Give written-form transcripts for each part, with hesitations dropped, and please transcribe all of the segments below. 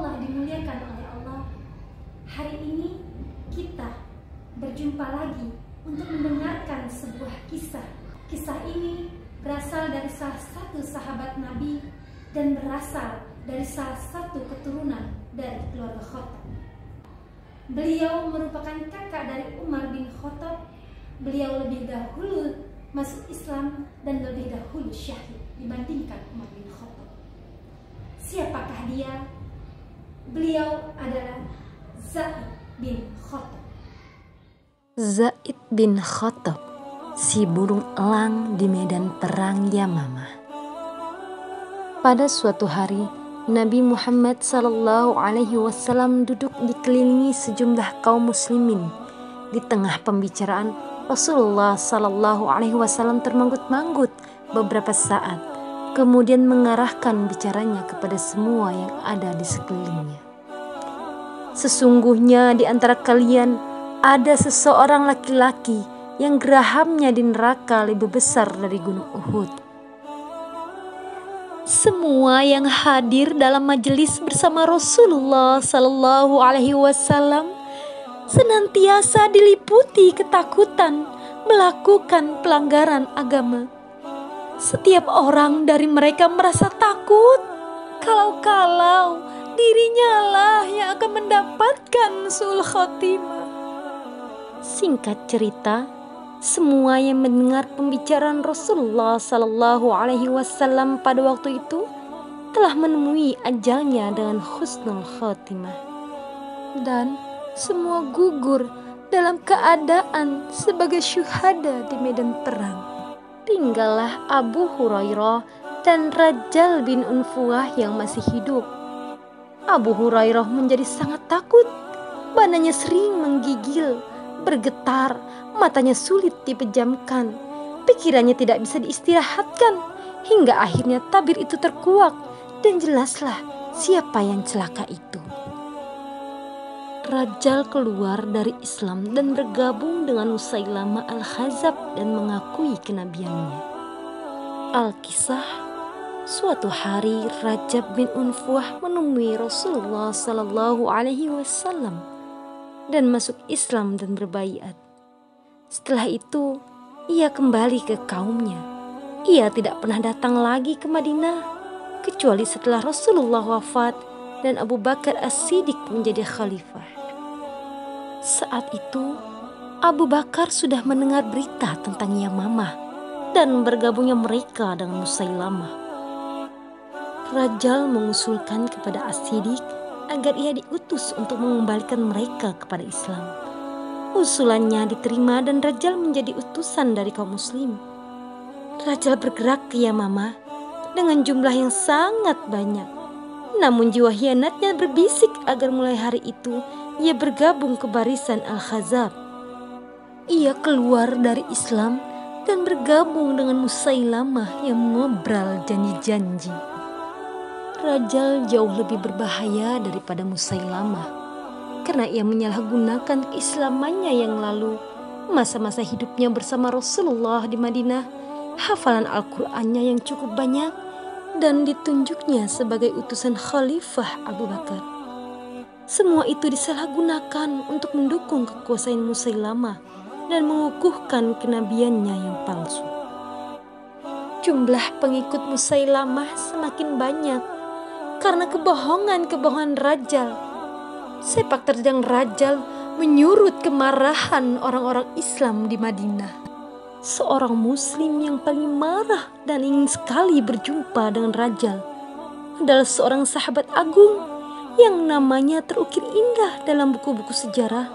Allah dimuliakan oleh Allah, hari ini kita berjumpa lagi untuk mendengarkan sebuah kisah. Kisah ini berasal dari salah satu sahabat Nabi dan berasal dari salah satu keturunan dari keluarga Khattab. Beliau merupakan kakak dari Umar bin Khattab. Beliau lebih dahulu masuk Islam dan lebih dahulu syahid dibandingkan Umar bin Khattab. Siapakah dia? Beliau adalah Zaid bin Khattab. Zaid bin Khattab, si burung elang di medan perang Yamamah. Pada suatu hari, Nabi Muhammad SAW duduk dikelilingi sejumlah kaum muslimin. Di tengah pembicaraan, Rasulullah SAW termanggut-manggut beberapa saat, kemudian mengarahkan bicaranya kepada semua yang ada di sekelilingnya. Sesungguhnya di antara kalian ada seseorang laki-laki yang gerahamnya di neraka lebih besar dari gunung Uhud. Semua yang hadir dalam majelis bersama Rasulullah SAW senantiasa diliputi ketakutan melakukan pelanggaran agama. Setiap orang dari mereka merasa takut kalau dirinya lah yang akan mendapatkan su'ul khotimah. Singkat cerita, semua yang mendengar pembicaraan Rasulullah SAW pada waktu itu telah menemui ajalnya dengan husnul khotimah, dan semua gugur dalam keadaan sebagai syuhada di medan perang. Tinggallah Abu Hurairah dan Rajal bin Unfuah yang masih hidup. Abu Hurairah menjadi sangat takut, badannya sering menggigil, bergetar, matanya sulit dipejamkan, pikirannya tidak bisa diistirahatkan, hingga akhirnya tabir itu terkuak dan jelaslah siapa yang celaka itu. Rajal keluar dari Islam dan bergabung dengan Musailamah al-Khazab dan mengakui kenabiannya. Al-Kisah, suatu hari Rajab bin Unfuah menemui Rasulullah SAW dan masuk Islam dan berbaiat. Setelah itu, ia kembali ke kaumnya. Ia tidak pernah datang lagi ke Madinah, kecuali setelah Rasulullah wafat dan Abu Bakar As-Siddiq menjadi khalifah. Saat itu, Abu Bakar sudah mendengar berita tentang Yamamah dan bergabungnya mereka dengan Musailamah. Rajal mengusulkan kepada As-Siddiq agar ia diutus untuk mengembalikan mereka kepada Islam. Usulannya diterima dan Rajal menjadi utusan dari kaum muslim. Rajal bergerak ke Yamamah dengan jumlah yang sangat banyak. Namun jiwa hianatnya berbisik agar mulai hari itu ia bergabung ke barisan Al-Khazab. Ia keluar dari Islam dan bergabung dengan Musailamah yang mengobrol janji-janji. Rajal jauh lebih berbahaya daripada Musailamah karena ia menyalahgunakan keislamannya yang lalu, masa-masa hidupnya bersama Rasulullah di Madinah, hafalan Al-Qur'annya yang cukup banyak, dan ditunjuknya sebagai utusan Khalifah Abu Bakar. Semua itu disalahgunakan untuk mendukung kekuasaan Musailamah dan mengukuhkan kenabiannya yang palsu. Jumlah pengikut Musailamah semakin banyak karena kebohongan-kebohongan Rajal. Sepak terjang Rajal menyurut kemarahan orang-orang Islam di Madinah. Seorang muslim yang paling marah dan ingin sekali berjumpa dengan Rajal adalah seorang sahabat agung yang namanya terukir indah dalam buku-buku sejarah.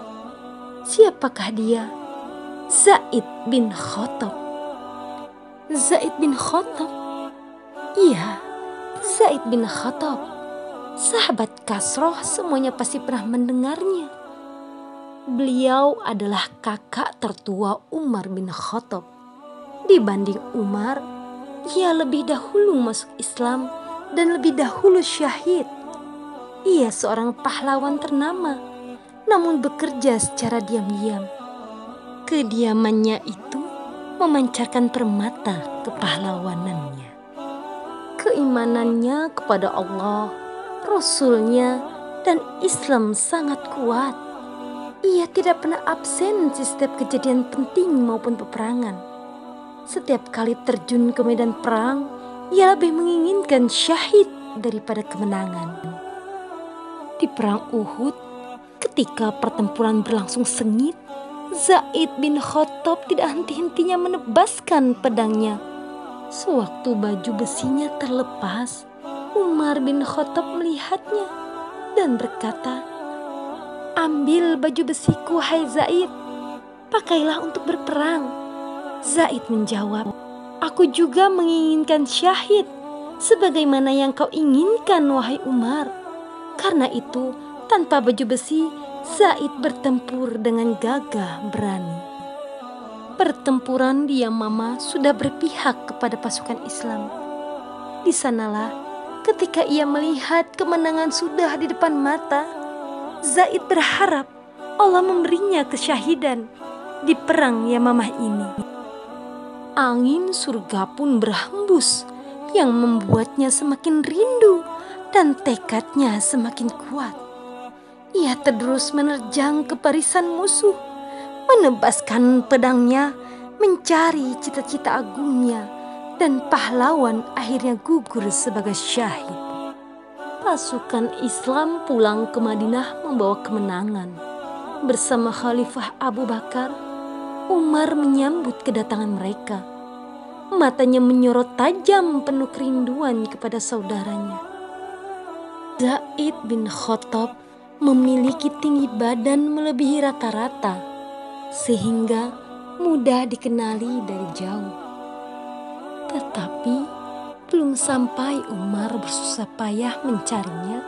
Siapakah dia? Zaid bin Khattab. Zaid bin Khattab? Iya, Zaid bin Khattab. Sahabat Kasroh semuanya pasti pernah mendengarnya. Beliau adalah kakak tertua Umar bin Khattab. Dibanding Umar, ia lebih dahulu masuk Islam dan lebih dahulu syahid. Ia seorang pahlawan ternama, namun bekerja secara diam-diam. Kediamannya itu memancarkan permata kepahlawanannya. Keimanannya kepada Allah, Rasulnya, dan Islam sangat kuat. Ia tidak pernah absen di setiap kejadian penting maupun peperangan. Setiap kali terjun ke medan perang, ia lebih menginginkan syahid daripada kemenangan. Di perang Uhud, ketika pertempuran berlangsung sengit, Zaid bin Khattab tidak henti-hentinya menebaskan pedangnya. Sewaktu baju besinya terlepas, Umar bin Khattab melihatnya dan berkata, "Ambil baju besiku, hai Zaid, pakailah untuk berperang." Zaid menjawab, "Aku juga menginginkan syahid, sebagaimana yang kau inginkan, wahai Umar." Karena itu, tanpa baju besi, Zaid bertempur dengan gagah berani. Pertempuran di Yamamah sudah berpihak kepada pasukan Islam. Di sanalah ketika ia melihat kemenangan sudah di depan mata, Zaid berharap Allah memberinya kesyahidan di perang Yamamah ini. Angin surga pun berhembus yang membuatnya semakin rindu dan tekadnya semakin kuat. Ia terus menerjang ke barisan musuh, menebaskan pedangnya, mencari cita-cita agungnya, dan pahlawan akhirnya gugur sebagai syahid. Pasukan Islam pulang ke Madinah membawa kemenangan. Bersama Khalifah Abu Bakar, Umar menyambut kedatangan mereka. Matanya menyorot tajam penuh kerinduan kepada saudaranya. Zaid bin Khattab memiliki tinggi badan melebihi rata-rata, sehingga mudah dikenali dari jauh. Tetapi belum sampai Umar bersusah payah mencarinya,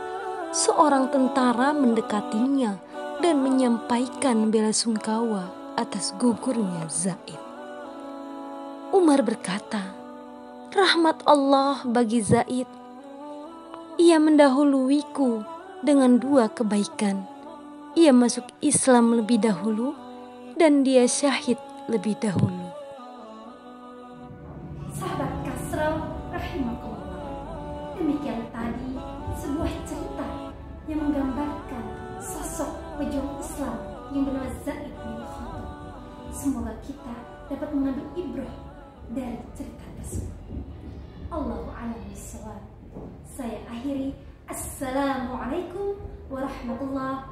seorang tentara mendekatinya dan menyampaikan bela sungkawa atas gugurnya Zaid. Umar berkata, "Rahmat Allah bagi Zaid. Ia mendahuluiku dengan 2 kebaikan. Ia masuk Islam lebih dahulu dan dia syahid lebih dahulu." Sahabat Kasral rahimakumullah, demikian tadi sebuah cerita yang menggambarkan sosok pejuang Islam yang bernama Zaid bin Khattab. Semoga kita dapat mengambil ibrah dari cerita tersebut. Allahu a'lam bishawab. Saya akhiri. Assalamualaikum warahmatullahi